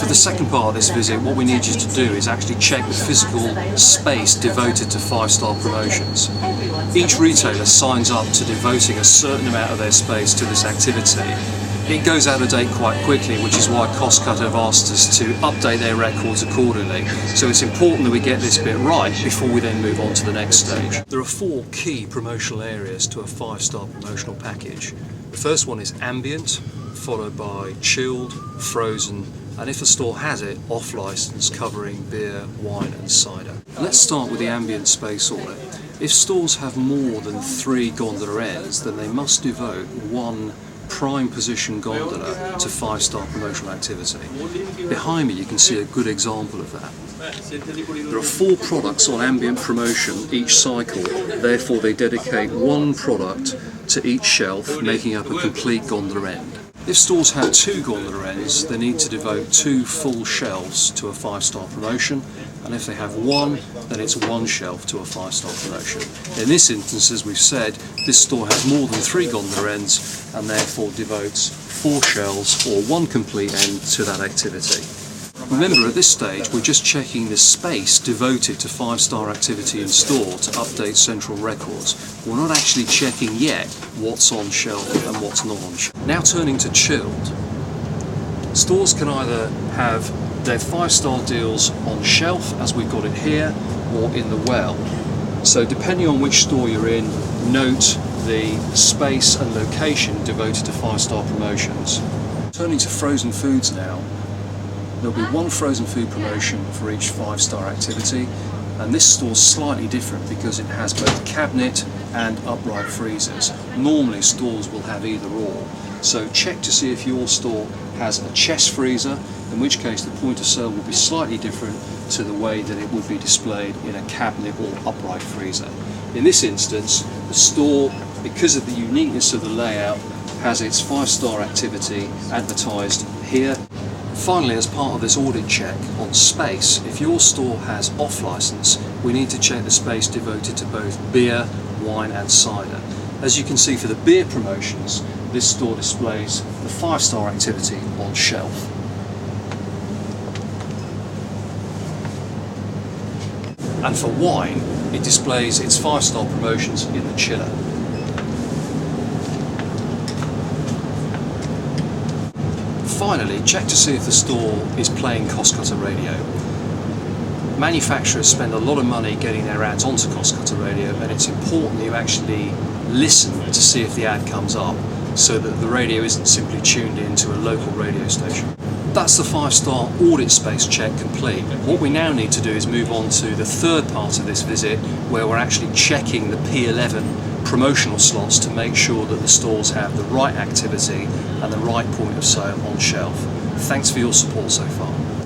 the second part of this visit, what we need you to do is actually check the physical space devoted to 5-star promotions. Each retailer signs up to devoting a certain amount of their space to this activity. It goes out of date quite quickly, which is why Costcutter have asked us to update their records accordingly. So it's important that we get this bit right before we then move on to the next stage. There are 4 key promotional areas to a 5-star promotional package. The first one is ambient, followed by chilled, frozen, and if a store has it, off-license, covering beer, wine and cider. Let's start with the ambient space audit. If stores have more than 3 gondola ends, then they must devote 1 prime position gondola to 5-star promotional activity. Behind me you can see a good example of that. There are 4 products on ambient promotion each cycle, therefore they dedicate 1 product to each shelf, making up a complete gondola end. If stores have 2 gondola ends, they need to devote 2 full shelves to a 5-star promotion, and if they have 1, then it's 1 shelf to a 5-star promotion. In this instance, as we've said, this store has more than 3 gondola ends and therefore devotes 4 shelves or 1 complete end to that activity. Remember, at this stage we're just checking the space devoted to 5-star activity in store to update central records. We're not actually checking yet what's on shelf and what's not on shelf. Now turning to chilled. Stores can either have their 5-star deals on shelf, as we've got it here, or in the well. So depending on which store you're in, note the space and location devoted to 5-star promotions. Turning to frozen foods now. There'll be 1 frozen food promotion for each 5-star activity, and this store's slightly different because it has both cabinet and upright freezers. Normally stores will have either or, so check to see if your store has a chest freezer, in which case the point of sale will be slightly different to the way that it would be displayed in a cabinet or upright freezer. In this instance, the store, because of the uniqueness of the layout, has its 5-star activity advertised here. Finally, as part of this audit check on space, if your store has off-license, we need to check the space devoted to both beer, wine and cider. As you can see, for the beer promotions, this store displays the 5-star activity on shelf. And for wine, it displays its 5-star promotions in the chiller. Finally, check to see if the store is playing Costcutter radio. Manufacturers spend a lot of money getting their ads onto Costcutter radio, and it's important that you actually listen to see if the ad comes up, so that the radio isn't simply tuned into a local radio station. That's the 5-star audit space check complete. What we now need to do is move on to the third part of this visit, where we're actually checking the P11 promotional slots to make sure that the stores have the right activity and the right point of sale on shelf. Thanks for your support so far.